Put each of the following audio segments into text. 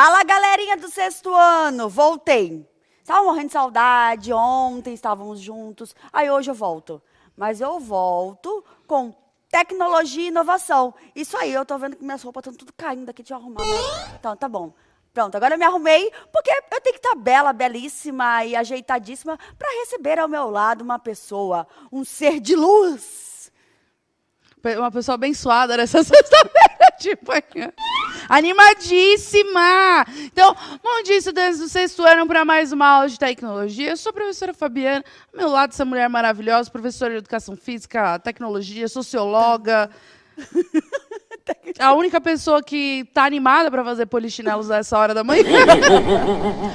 Fala, galerinha do sexto ano, voltei. Estava morrendo de saudade, ontem estávamos juntos, aí hoje eu volto. Mas eu volto com tecnologia e inovação. Isso aí, eu tô vendo que minhas roupas estão tudo caindo aqui, deixa eu arrumar. Então, tá bom. Pronto, agora eu me arrumei, porque eu tenho que estar bela, belíssima e ajeitadíssima para receber ao meu lado uma pessoa, um ser de luz. Uma pessoa abençoada nessa sexta-feira de manhã. Animadíssima! Então, bom dia, estudantes do sexto ano, para mais uma aula de tecnologia. Eu sou a professora Fabiana, ao meu lado essa mulher maravilhosa, professora de educação física, tecnologia, socióloga. A única pessoa que está animada para fazer polichinelos nessa hora da manhã.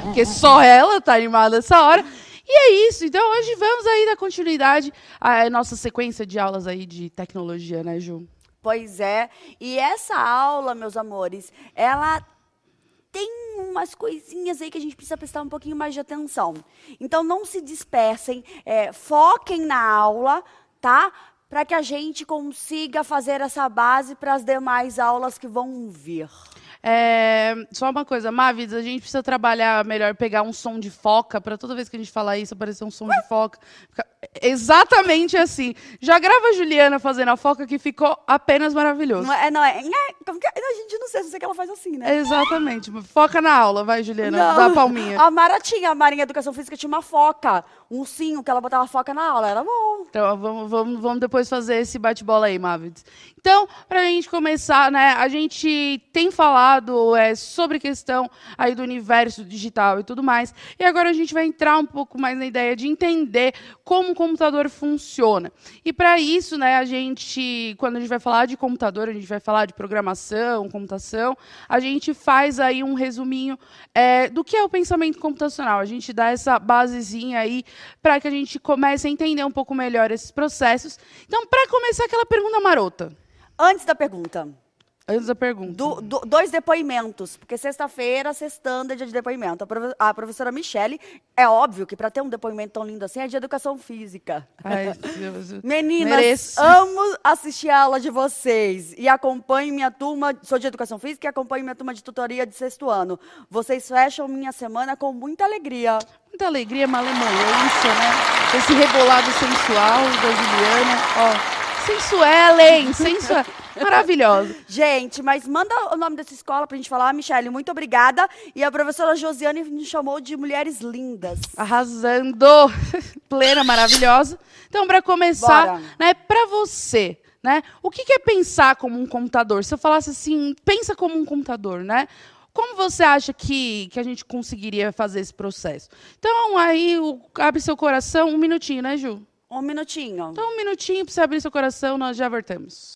Porque só ela está animada nessa hora. E é isso, então hoje vamos aí dar continuidade à nossa sequência de aulas aí de tecnologia, né, Ju? Pois é, e essa aula, meus amores, ela tem umas coisinhas aí que a gente precisa prestar um pouquinho mais de atenção. Então não se dispersem, foquem na aula, tá? Para que a gente consiga fazer essa base para as demais aulas que vão vir. Só uma coisa, Mavis, a gente precisa trabalhar melhor, pegar um som de foca, para toda vez que a gente falar isso, aparecer um som de foca. Exatamente assim. Já grava a Juliana fazendo a foca, que ficou apenas maravilhoso. A gente não sei que ela faz assim, né? Exatamente. Foca na aula, vai, Juliana, dá a palminha. A Mara em Educação Física tinha uma foca, um ursinho que ela botava foca na aula, era bom. Então, vamos depois fazer esse bate-bola aí, Mavis. Então, para a gente começar, né, a gente tem falado sobre questão aí do universo digital e tudo mais, e agora a gente vai entrar um pouco mais na ideia de entender como o computador funciona. E para isso, né, quando a gente vai falar de computador, a gente vai falar de programação, computação, a gente faz aí um resuminho do que é o pensamento computacional. A gente dá essa basezinha aí para que a gente comece a entender um pouco melhor esses processos. Então, para começar, aquela pergunta marota. Antes da pergunta. Antes da pergunta. Dois depoimentos, porque sexta-feira, sextando é dia de depoimento. A professora Michele, é óbvio que para ter um depoimento tão lindo assim, é de educação física. Ai, Deus, meninas, amo assistir a aula de vocês. E acompanho minha turma, sou de educação física e acompanho minha turma de tutoria de sexto ano. Vocês fecham minha semana com muita alegria. Muita alegria, malemolência, né? Esse rebolado sensual da Juliana. Ó. Sensuelen, sensual. Maravilhosa. Gente, mas manda o nome dessa escola pra gente falar. Michele, muito obrigada. E a professora Josiane nos chamou de mulheres lindas. Arrasando. Plena, maravilhosa. Então, para começar, né, para você, né, o que é pensar como um computador? Se eu falasse assim, pensa como um computador, né? Como você acha que a gente conseguiria fazer esse processo? Então, aí, abre seu coração, um minutinho, né, Ju? Um minutinho. Então, um minutinho para você abrir seu coração, nós já voltamos.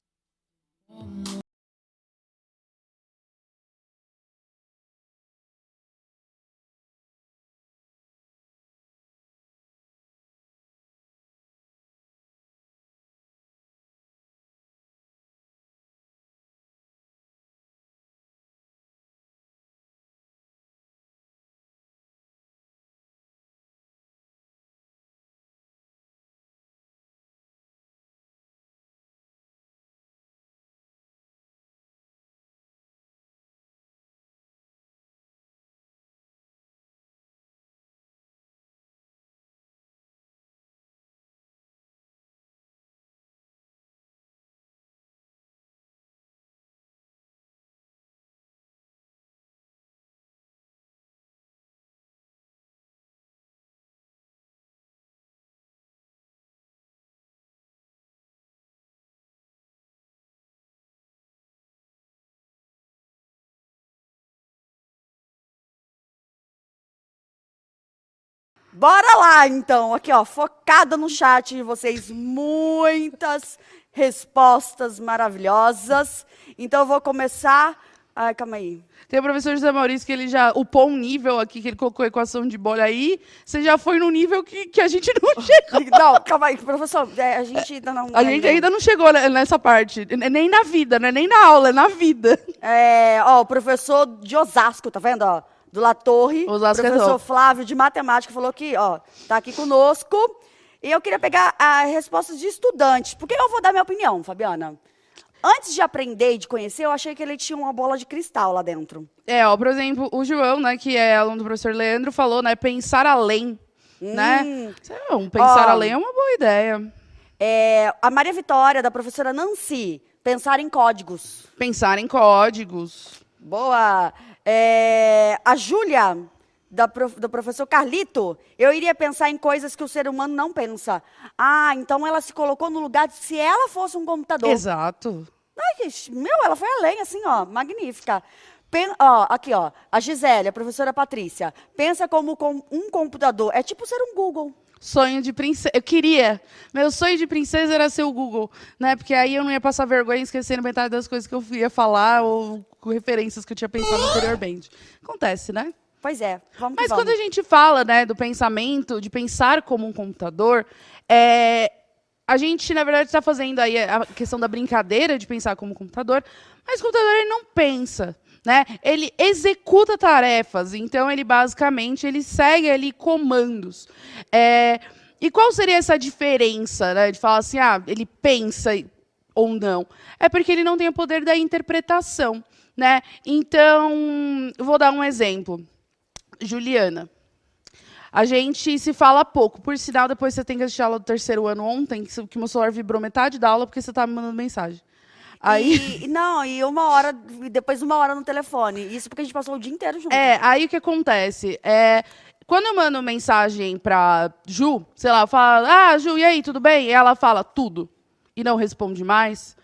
Bora lá, então. Aqui, ó, focada no chat de vocês. Muitas respostas maravilhosas. Então, eu vou começar... Ai, calma aí. Tem o professor José Maurício, que ele já upou um nível aqui, que ele colocou a equação de bolha aí. Você já foi num nível que a gente não chegou. Não, calma aí, professor. A gente ainda não... A gente ainda não chegou nessa parte. Nem na vida, não é nem na aula, é na vida. Ó, o professor de Osasco, tá vendo, ó? Do La Torre, professor Flávio de Matemática, falou que, ó, tá aqui conosco. E eu queria pegar as respostas de estudantes. Por que eu vou dar minha opinião, Fabiana? Antes de aprender e de conhecer, eu achei que ele tinha uma bola de cristal lá dentro. Ó, por exemplo, o João, né, que é aluno do professor Leandro, falou, né, pensar além, né? Pensar além é uma boa ideia. A Maria Vitória, da professora Nancy, pensar em códigos. Pensar em códigos. Boa. A Júlia, do professor Carlito, eu iria pensar em coisas que o ser humano não pensa. Ah, então ela se colocou no lugar de se ela fosse um computador. Exato. Ai, ela foi além, assim, ó, magnífica. Aqui, ó, a Gisele, a professora Patrícia, pensa como um computador, é tipo ser um Google. Sonho de princesa. Meu sonho de princesa era ser o Google, né? Porque aí eu não ia passar vergonha esquecendo metade das coisas que eu ia falar ou com referências que eu tinha pensado anteriormente. Acontece, né? Pois é, vamos Mas que vamos. quando a gente fala, né, do pensamento, de pensar como um computador, a gente, na verdade, está fazendo aí a questão da brincadeira de pensar como um computador, mas o computador ele não pensa. Né? Ele executa tarefas, então ele basicamente ele segue ali comandos. E qual seria essa diferença, né, de falar assim, ele pensa ou não? É porque ele não tem o poder da interpretação. Né? Então, vou dar um exemplo. Juliana, a gente se fala pouco. Por sinal, depois você tem que assistir a aula do terceiro ano ontem, que meu celular vibrou metade da aula porque você estava me mandando mensagem. Aí... depois 1 hora no telefone. Isso porque a gente passou o dia inteiro junto. Aí o que acontece? Quando eu mando mensagem pra Ju, sei lá, eu falo, Ju, e aí, tudo bem? E ela fala tudo. E não responde mais.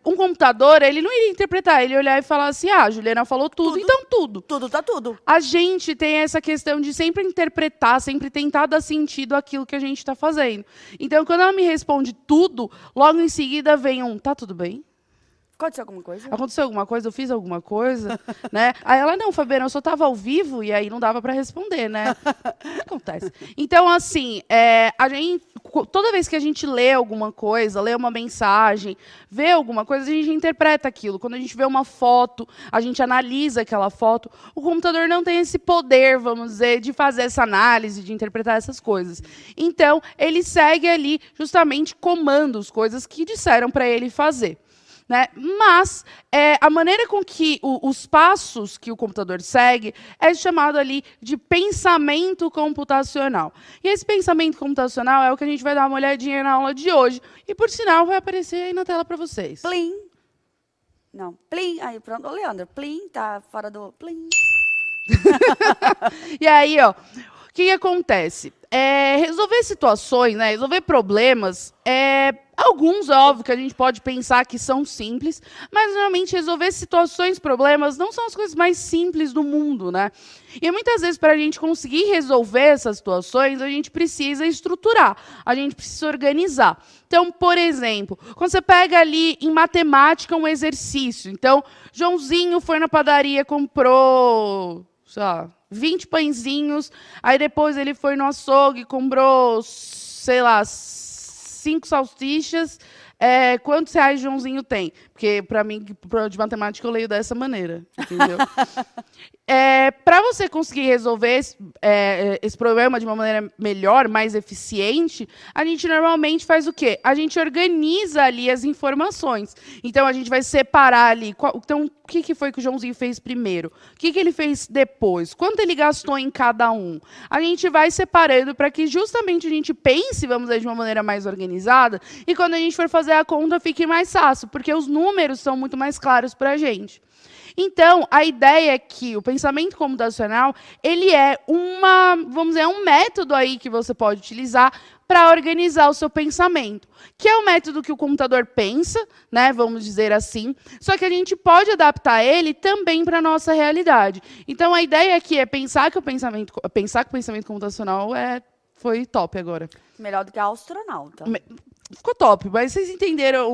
Um computador, ele não iria interpretar, ele ia olhar e falar assim, a Juliana falou tudo, então tudo. Tudo tá tudo. A gente tem essa questão de sempre interpretar, sempre tentar dar sentido àquilo que a gente está fazendo. Então, quando ela me responde tudo, logo em seguida vem tá tudo bem? Aconteceu alguma coisa? Aconteceu alguma coisa? Eu fiz alguma coisa? Né? Aí ela, não, Fabiana, eu só estava ao vivo e aí não dava para responder, né? Acontece. Então, assim, a gente, toda vez que a gente lê alguma coisa, lê uma mensagem, vê alguma coisa, a gente interpreta aquilo. Quando a gente vê uma foto, a gente analisa aquela foto. O computador não tem esse poder, vamos dizer, de fazer essa análise, de interpretar essas coisas. Então, ele segue ali justamente comandos, coisas que disseram para ele fazer. Né? Mas a maneira com que os passos que o computador segue é chamado ali de pensamento computacional. E esse pensamento computacional é o que a gente vai dar uma olhadinha na aula de hoje. E, por sinal, vai aparecer aí na tela para vocês. Plim. Não, plim. Aí, pronto. Ô, Leandro, plim, tá fora do... Plim. E aí, ó, o que acontece? Resolver situações, né, resolver problemas, alguns, óbvio, que a gente pode pensar que são simples, mas, normalmente, resolver situações, problemas, não são as coisas mais simples do mundo, né? E, muitas vezes, para a gente conseguir resolver essas situações, a gente precisa estruturar, a gente precisa organizar. Então, por exemplo, quando você pega ali em matemática um exercício, então, Joãozinho foi na padaria, comprou, sei lá, 20 pãezinhos, aí depois ele foi no açougue, comprou, sei lá, 5 salsichas. Quantos reais Joãozinho tem? Porque, para mim, de matemática, eu leio dessa maneira. Entendeu? Para você conseguir resolver esse problema de uma maneira melhor, mais eficiente, a gente normalmente faz o quê? A gente organiza ali as informações. Então, a gente vai separar ali. Então, o que foi que o Joãozinho fez primeiro? O que ele fez depois? Quanto ele gastou em cada um? A gente vai separando para que justamente a gente pense, vamos dizer, de uma maneira mais organizada, e quando a gente for fazer a conta, fique mais fácil, porque os números são muito mais claros para a gente. Então, a ideia é que o pensamento computacional, ele é vamos dizer, um método aí que você pode utilizar para organizar o seu pensamento, que é o método que o computador pensa, né, vamos dizer assim, só que a gente pode adaptar ele também para a nossa realidade. Então, a ideia aqui é pensar que o pensamento computacional foi top agora. Melhor do que a astronauta. Ficou top, mas vocês entenderam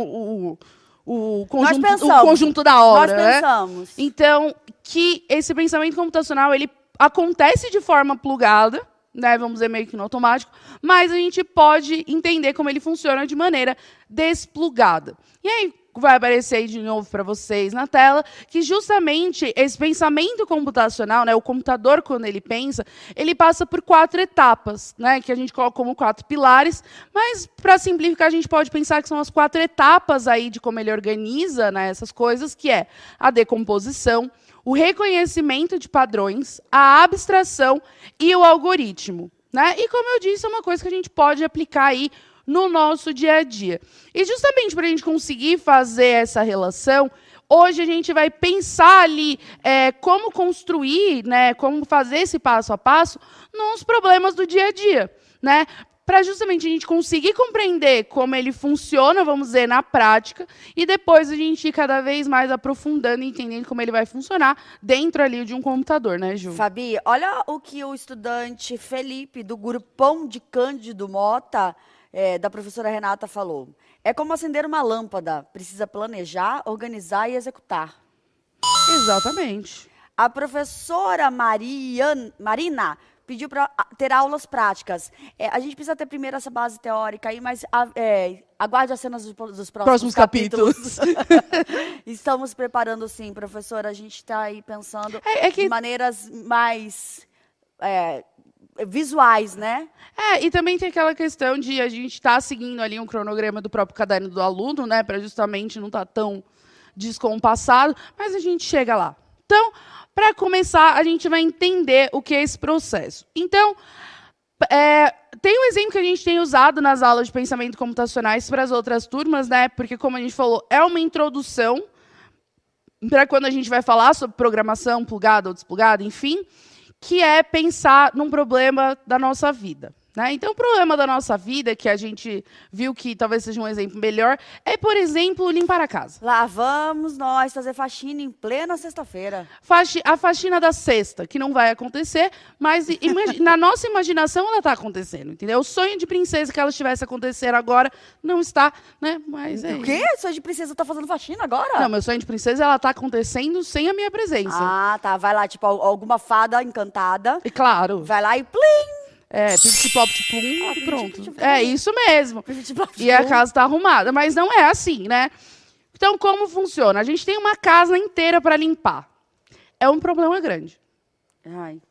o conjunto, conjunto da obra, nós pensamos. Né? Então, que esse pensamento computacional ele acontece de forma plugada, né, vamos dizer meio que no automático, mas a gente pode entender como ele funciona de maneira desplugada. E aí, vai aparecer aí de novo para vocês na tela, que justamente esse pensamento computacional, né, o computador, quando ele pensa, ele passa por 4 etapas, né, que a gente coloca como 4 pilares, mas, para simplificar, a gente pode pensar que são as 4 etapas aí de como ele organiza, né, essas coisas, que é a decomposição, o reconhecimento de padrões, a abstração e o algoritmo. Né? E, como eu disse, é uma coisa que a gente pode aplicar aí no nosso dia a dia. E justamente para a gente conseguir fazer essa relação, hoje a gente vai pensar ali como construir, né, como fazer esse passo a passo nos problemas do dia a dia. Né? Para justamente a gente conseguir compreender como ele funciona, vamos dizer, na prática, e depois a gente ir cada vez mais aprofundando e entendendo como ele vai funcionar dentro ali de um computador, né, Ju? Fabi, olha o que o estudante Felipe, do grupão de Cândido Mota, da professora Renata, falou. É como acender uma lâmpada, precisa planejar, organizar e executar. Exatamente. A professora Marina pediu para ter aulas práticas. A gente precisa ter primeiro essa base teórica aí, mas aguarde as cenas dos próximos capítulos. Estamos preparando, sim, professora. A gente está aí pensando de maneiras mais visuais, né? E também tem aquela questão de a gente estar seguindo ali um cronograma do próprio caderno do aluno, né, para justamente não estar tão descompassado, mas a gente chega lá. Então, para começar, a gente vai entender o que é esse processo. Então, tem um exemplo que a gente tem usado nas aulas de pensamento computacionais para as outras turmas, né? Porque, como a gente falou, é uma introdução para quando a gente vai falar sobre programação plugada ou desplugada, enfim, que é pensar num problema da nossa vida. Né? Então, o problema da nossa vida, que a gente viu que talvez seja um exemplo melhor, é, por exemplo, limpar a casa. Lá vamos nós fazer faxina em plena sexta-feira. A faxina da sexta, que não vai acontecer, mas na nossa imaginação ela está acontecendo, entendeu? O sonho de princesa que ela estivesse acontecendo agora não está, né? Mas o quê? O sonho de princesa tá fazendo faxina agora? Não, meu sonho de princesa ela está acontecendo sem a minha presença. Ah, tá. Vai lá, tipo, alguma fada encantada. E claro. Vai lá e plim! Pip-plop-plum, e pronto. É isso mesmo. E a casa está arrumada. Mas não é assim, né? Então, como funciona? A gente tem uma casa inteira para limpar. É um problema grande. Ai,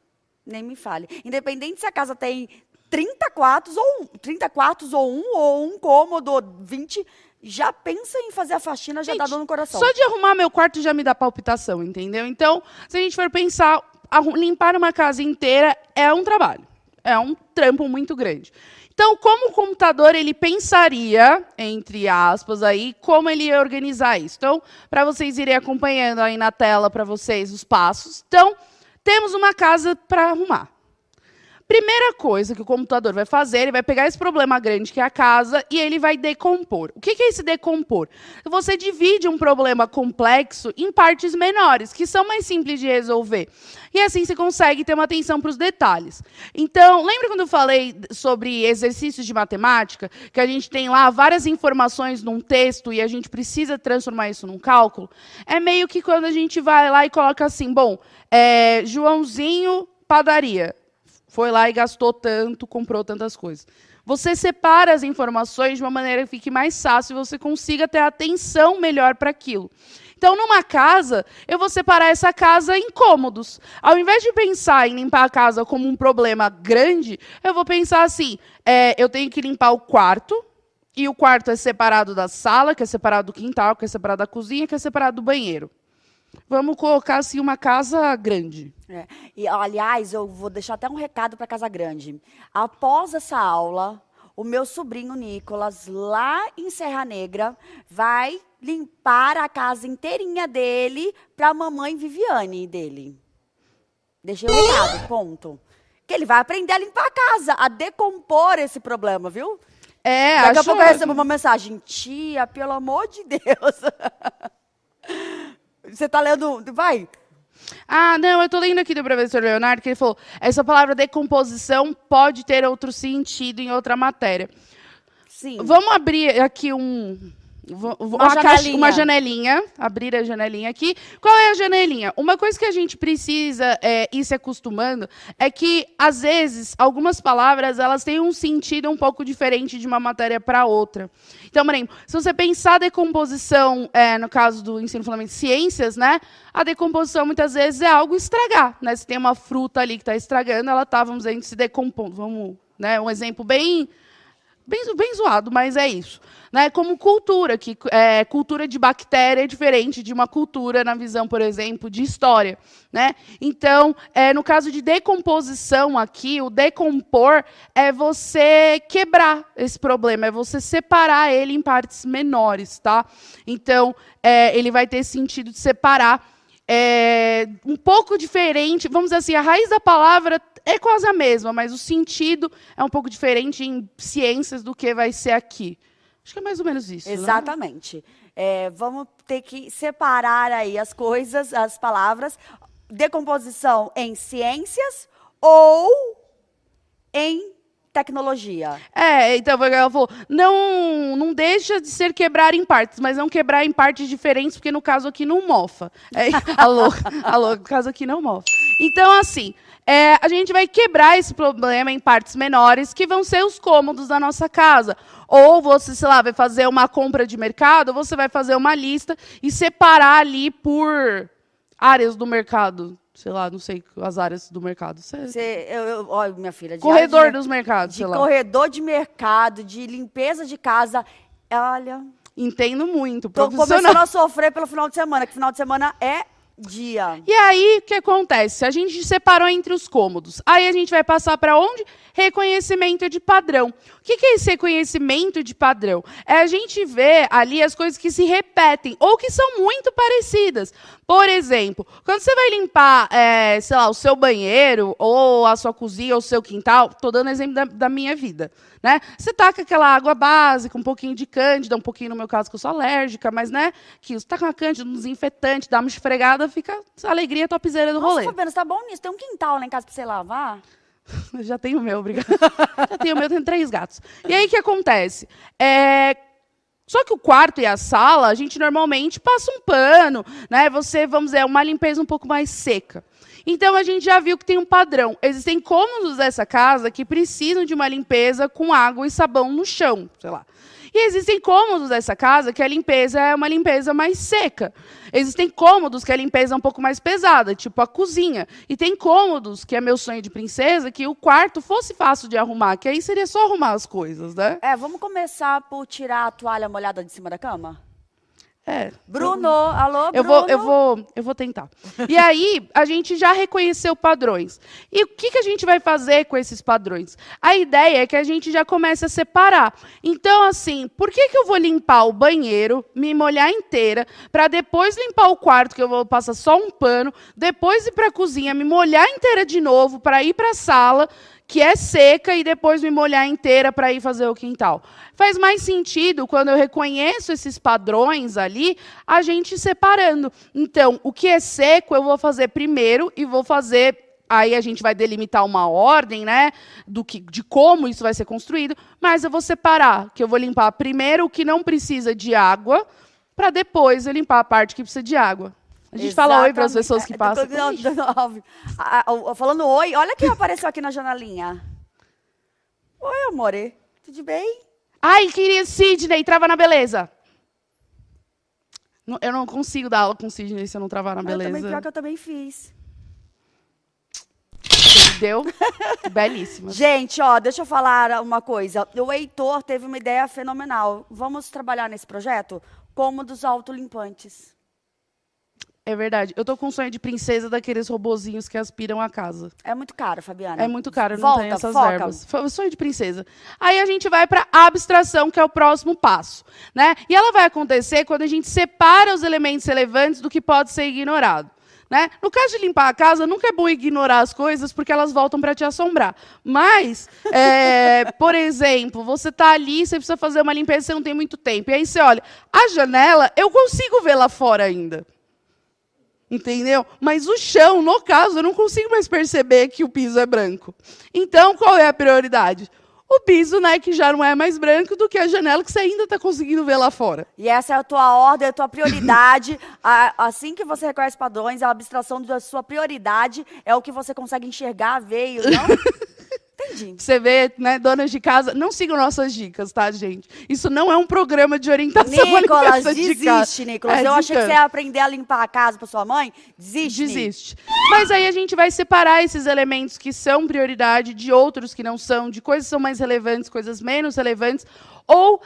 nem me fale. Independente se a casa tem 30 quartos ou um cômodo, ou 20, já pensa em fazer a faxina, já dá dor no coração. Só de arrumar meu quarto já me dá palpitação, entendeu? Então, se a gente for pensar, limpar uma casa inteira é um trabalho. É um trampo muito grande. Então, como o computador ele pensaria, entre aspas, aí, como ele ia organizar isso? Então, para vocês irem acompanhando aí na tela para vocês os passos. Então, temos uma casa para arrumar. Primeira coisa que o computador vai fazer, ele vai pegar esse problema grande que é a casa e ele vai decompor. O que é esse decompor? Você divide um problema complexo em partes menores, que são mais simples de resolver. E assim você consegue ter uma atenção para os detalhes. Então, lembra quando eu falei sobre exercícios de matemática, que a gente tem lá várias informações num texto e a gente precisa transformar isso num cálculo? É meio que quando a gente vai lá e coloca assim, bom, Joãozinho, padaria. Foi lá e gastou tanto, comprou tantas coisas. Você separa as informações de uma maneira que fique mais fácil e você consiga ter atenção melhor para aquilo. Então, numa casa, eu vou separar essa casa em cômodos. Ao invés de pensar em limpar a casa como um problema grande, eu vou pensar assim, eu tenho que limpar o quarto, e o quarto é separado da sala, que é separado do quintal, que é separado da cozinha, que é separado do banheiro. Vamos colocar assim uma casa grande. E, aliás, eu vou deixar até um recado para a casa grande. Após essa aula, o meu sobrinho Nicolas, lá em Serra Negra, vai limpar a casa inteirinha dele para a mamãe Viviane dele. Deixei o recado, ponto. Que ele vai aprender a limpar a casa, a decompor esse problema, viu? Daqui a pouco eu recebo uma mensagem. Tia, pelo amor de Deus. Você está lendo... Vai. Ah, não, eu estou lendo aqui do professor Leonardo, que ele falou, essa palavra decomposição pode ter outro sentido em outra matéria. Sim. Vamos abrir aqui Uma janelinha, abrir a janelinha aqui. Qual é a janelinha? Uma coisa que a gente precisa ir se acostumando é que, às vezes, algumas palavras elas têm um sentido um pouco diferente de uma matéria para outra. Então, por exemplo, se você pensar a decomposição, no caso do ensino fundamental de ciências, né, a decomposição, muitas vezes, é algo estragar. Né? Se tem uma fruta ali que está estragando, ela está, vamos dizer, se decompondo. Vamos, né, um exemplo bem zoado, mas é isso. Né? Como cultura, que cultura de bactéria é diferente de uma cultura na visão, por exemplo, de história. Né? Então, no caso de decomposição aqui, o decompor é você quebrar esse problema, é você separar ele em partes menores. Tá? Então, ele vai ter sentido de separar um pouco diferente, vamos dizer assim, a raiz da palavra é quase a mesma, mas o sentido é um pouco diferente em ciências do que vai ser aqui. Acho que é mais ou menos isso. Exatamente. Né? Vamos ter que separar aí as coisas, as palavras. Decomposição em ciências ou em tecnologia. Então, ela falou, não deixa de ser quebrar em partes, mas não quebrar em partes diferentes, porque no caso aqui não mofa. No caso aqui não mofa. Então, assim, a gente vai quebrar esse problema em partes menores, que vão ser os cômodos da nossa casa. Ou você, sei lá, vai fazer uma compra de mercado, ou você vai fazer uma lista e separar ali por áreas do mercado. Sei lá, não sei as áreas do mercado. Olha, minha filha. Corredor dos mercados, sei lá. De corredor de mercado, de limpeza de casa. Olha. Entendo muito. Tô começando a sofrer pelo final de semana, que final de semana é dia. E aí, o que acontece? A gente separou entre os cômodos. Aí a gente vai passar para onde? Reconhecimento de padrão. O que é esse reconhecimento de padrão? É a gente ver ali as coisas que se repetem ou que são muito parecidas. Por exemplo, quando você vai limpar, sei lá, o seu banheiro, ou a sua cozinha, ou o seu quintal, estou dando exemplo da minha vida. Né? Você taca aquela água básica, um pouquinho de cândida, um pouquinho no meu caso que eu sou alérgica, mas né, que você taca uma cândida, um desinfetante, dá uma esfregada, fica a alegria topzera do rolê. Nossa, Fabiana, você tá bom nisso? Tem um quintal lá em casa para você lavar? Eu já tenho o meu, obrigada. Já tenho o meu, tenho 3 gatos. E aí, o que acontece? Só que o quarto e a sala, a gente normalmente passa um pano, né? Vamos dizer, uma limpeza um pouco mais seca. Então, a gente já viu que tem um padrão. Existem cômodos dessa casa que precisam de uma limpeza com água e sabão no chão, sei lá. E existem cômodos dessa casa que a limpeza é uma limpeza mais seca. Existem cômodos que a limpeza é um pouco mais pesada, tipo a cozinha. E tem cômodos, que é meu sonho de princesa, que o quarto fosse fácil de arrumar, que aí seria só arrumar as coisas, né? Vamos começar por tirar a toalha molhada de cima da cama? Bruno, alô, Bruno? Eu vou tentar. E aí, a gente já reconheceu padrões. E o que a gente vai fazer com esses padrões? A ideia é que a gente já comece a separar. Então, assim, por que eu vou limpar o banheiro, me molhar inteira, para depois limpar o quarto, que eu vou passar só um pano, depois ir para a cozinha, me molhar inteira de novo, para ir para a sala, que é seca, e depois me molhar inteira para ir fazer o quintal. Faz mais sentido, quando eu reconheço esses padrões ali, a gente separando. Então, o que é seco, eu vou fazer primeiro e vou fazer... Aí a gente vai delimitar uma ordem, né, de como isso vai ser construído, mas eu vou separar, que eu vou limpar primeiro o que não precisa de água, para depois eu limpar a parte que precisa de água. A gente fala oi para as pessoas que passam. Falando oi, olha quem apareceu aqui na janelinha. Oi, amore. Tudo bem? Ai, queria Sidney, trava na beleza. Eu não consigo dar aula com Sidney se eu não travar na beleza. Pior que eu também fiz. Deu? Belíssima. Gente, deixa eu falar uma coisa. O Heitor teve uma ideia fenomenal. Vamos trabalhar nesse projeto? Cômodos autolimpantes. É verdade. Eu tô com um sonho de princesa daqueles robozinhos que aspiram a casa. É muito caro, Fabiana. É muito caro, eu não tenho essas verbas. Sonho de princesa. Aí a gente vai para a abstração, que é o próximo passo. Né? E ela vai acontecer quando a gente separa os elementos relevantes do que pode ser ignorado. Né? No caso de limpar a casa, nunca é bom ignorar as coisas, porque elas voltam para te assombrar. Mas, por exemplo, você está ali, você precisa fazer uma limpeza, você não tem muito tempo. E aí você olha, a janela, eu consigo ver lá fora ainda. Entendeu? Mas o chão, no caso, eu não consigo mais perceber que o piso é branco. Então, qual é a prioridade? o piso, né, que já não é mais branco do que a janela que você ainda está conseguindo ver lá fora. E essa é a tua ordem, a tua prioridade. Assim que você reconhece padrões, a abstração da sua prioridade é o que você consegue enxergar, ver, não? Entendi. Você vê, né, donas de casa, não sigam nossas dicas, tá, gente? Isso não é um programa de orientação à Nicolas, limpeza de casa. desiste, Nicolas. Eu achei que você ia aprender a limpar a casa para sua mãe. Desiste. Desiste. Mas aí a gente vai separar esses elementos que são prioridade de outros que não são, de coisas que são mais relevantes, coisas menos relevantes, ou,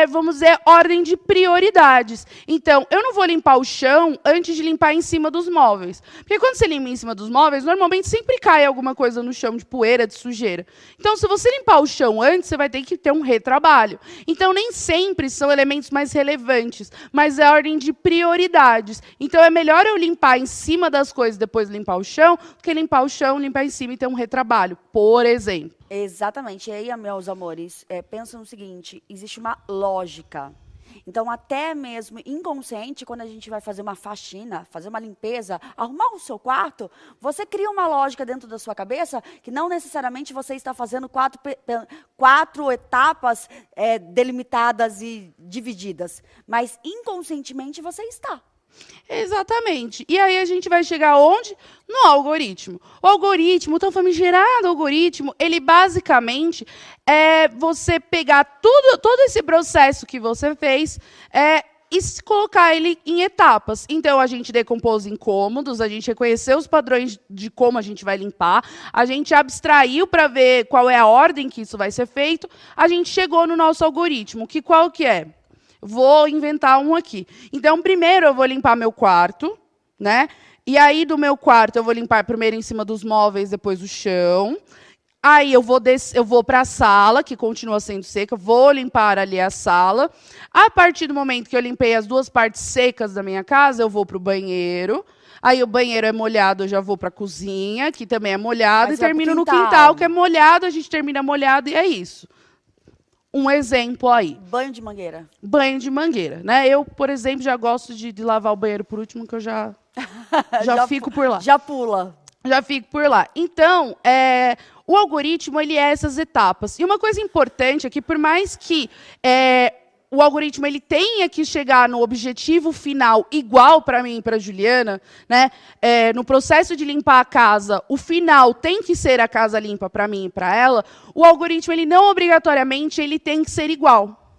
vamos dizer, ordem de prioridades. Então, eu não vou limpar o chão antes de limpar em cima dos móveis. Porque quando você limpa em cima dos móveis, normalmente sempre cai alguma coisa no chão, de poeira, de sujeira. Então, se você limpar o chão antes, você vai ter que ter um retrabalho. Então, nem sempre são elementos mais relevantes, mas é a ordem de prioridades. Então, é melhor eu limpar em cima das coisas e depois limpar o chão, do que limpar o chão, limpar em cima e ter um retrabalho, por exemplo. Exatamente. E aí, meus amores, pensa no seguinte, existe uma lógica. Então, até mesmo inconsciente, quando a gente vai fazer uma faxina, fazer uma limpeza, arrumar o seu quarto, você cria uma lógica dentro da sua cabeça que não necessariamente você está fazendo quatro etapas delimitadas e divididas, mas inconscientemente você está. Exatamente. E aí a gente vai chegar onde? No algoritmo. O algoritmo, o tão famigerado algoritmo, ele basicamente é você pegar todo esse processo que você fez e colocar ele em etapas. Então, a gente decompôs em cômodos, a gente reconheceu os padrões de como a gente vai limpar, a gente abstraiu para ver qual é a ordem que isso vai ser feito, a gente chegou no nosso algoritmo, que qual que é? Vou inventar um aqui. Então, primeiro eu vou limpar meu quarto, né? E aí, do meu quarto, eu vou limpar primeiro em cima dos móveis, depois o chão. Aí, eu vou para a sala, que continua sendo seca, vou limpar ali a sala. A partir do momento que eu limpei as duas partes secas da minha casa, eu vou para o banheiro. Aí, o banheiro é molhado, eu já vou para a cozinha, que também é molhado. Mas e termino no quintal, que é molhado, a gente termina molhado, e é isso. Um exemplo aí. Banho de mangueira. Banho de mangueira, né? Eu, por exemplo, já gosto de lavar o banheiro por último, que eu já fico por lá. Já pula. Já fico por lá. Então, o algoritmo, ele é essas etapas. E uma coisa importante é que, por mais que o algoritmo ele tenha que chegar no objetivo final igual para mim e para a Juliana, né? No processo de limpar a casa, o final tem que ser a casa limpa para mim e para ela, o algoritmo ele não obrigatoriamente ele tem que ser igual.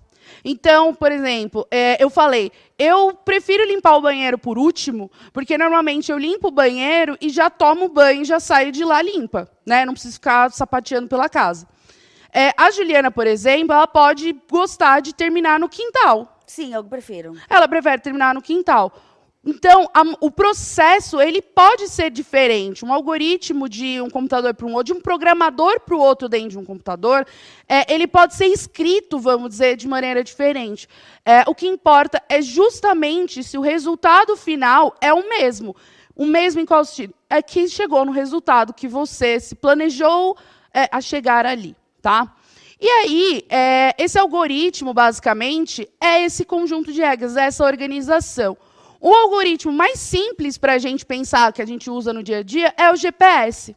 Então, por exemplo, eu falei, eu prefiro limpar o banheiro por último, porque normalmente eu limpo o banheiro e já tomo banho e já saio de lá limpa, né? Não preciso ficar sapateando pela casa. A Juliana, por exemplo, ela pode gostar de terminar no quintal. Sim, eu prefiro. Ela prefere terminar no quintal. Então, o processo ele pode ser diferente. Um algoritmo de um computador para um outro, de um programador para o outro dentro de um computador, ele pode ser escrito, vamos dizer, de maneira diferente. O que importa é justamente se o resultado final é o mesmo. O mesmo em qual sentido? É que chegou no resultado que você se planejou a chegar ali. Tá? E aí, esse algoritmo, basicamente, é esse conjunto de regras, essa organização. O algoritmo mais simples para a gente pensar, que a gente usa no dia a dia, é o GPS.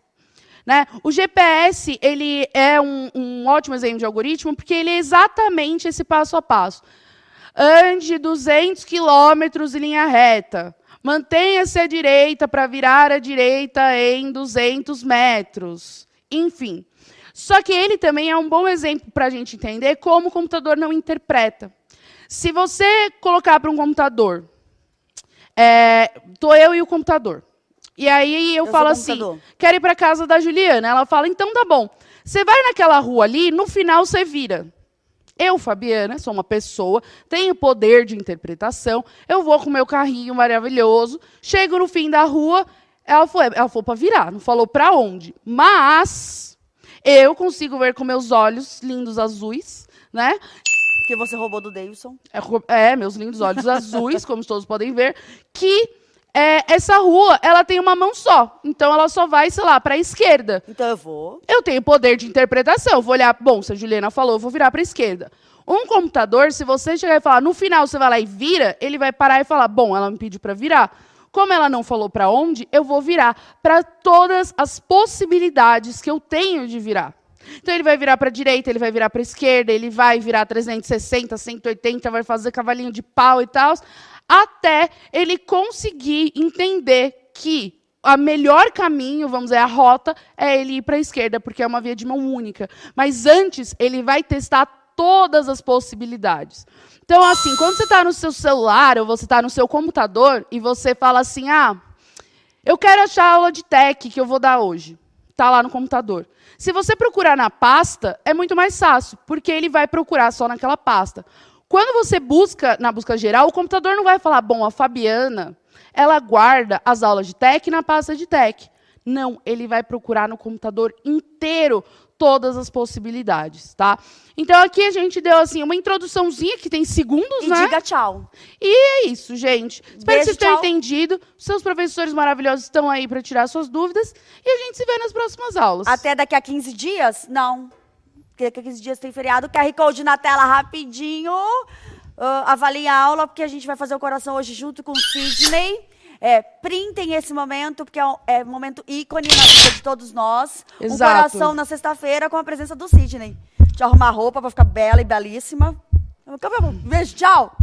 Né? O GPS ele é um ótimo exemplo de algoritmo, porque ele é exatamente esse passo a passo. Ande 200 quilômetros em linha reta. Mantenha-se à direita para virar à direita em 200 metros. Enfim. Só que ele também é um bom exemplo para a gente entender como o computador não interpreta. Se você colocar para um computador, estou eu e o computador. E aí eu falo assim, quero ir para a casa da Juliana. Ela fala, então tá bom. Você vai naquela rua ali, no final você vira. Eu, Fabiana, sou uma pessoa, tenho poder de interpretação, eu vou com o meu carrinho maravilhoso, chego no fim da rua, ela falou para virar, não falou para onde. Mas eu consigo ver com meus olhos lindos azuis, né? Que você roubou do Davidson. Meus lindos olhos azuis, como todos podem ver, que essa rua, ela tem uma mão só. Então, ela só vai, sei lá, para a esquerda. Então, eu vou. Eu tenho poder de interpretação. Eu vou olhar, bom, se a Juliana falou, eu vou virar para a esquerda. Um computador, se você chegar e falar, no final você vai lá e vira, ele vai parar e falar, bom, ela me pediu para virar. Como ela não falou para onde, eu vou virar para todas as possibilidades que eu tenho de virar. Então ele vai virar para a direita, ele vai virar para a esquerda, ele vai virar 360, 180, vai fazer cavalinho de pau e tal, até ele conseguir entender que o melhor caminho, vamos dizer, a rota, é ele ir para a esquerda, porque é uma via de mão única. Mas antes, ele vai testar todas as possibilidades. Então, assim, quando você está no seu celular ou você está no seu computador e você fala assim, eu quero achar a aula de tech que eu vou dar hoje. Está lá no computador. Se você procurar na pasta, é muito mais fácil, porque ele vai procurar só naquela pasta. Quando você busca na busca geral, o computador não vai falar, bom, a Fabiana, ela guarda as aulas de tech na pasta de tech. Não, ele vai procurar no computador inteiro todas as possibilidades, tá? Então, aqui a gente deu, assim, uma introduçãozinha, que tem segundos, né? E diga tchau. E é isso, gente. Espero Beijo, que vocês tenham tchau. entendido. Seus professores maravilhosos estão aí para tirar suas dúvidas. E a gente se vê nas próximas aulas. Até daqui a 15 dias? Não. Porque daqui a 15 dias tem feriado. QR Code na tela rapidinho. Avaliem a aula, porque a gente vai fazer o coração hoje junto com o Sidney. Printem esse momento, porque é um momento ícone na vida de todos nós. Exato. Um coração na sexta-feira com a presença do Sidney. Deixa eu arrumar a roupa para ficar bela e belíssima. Beijo, tchau!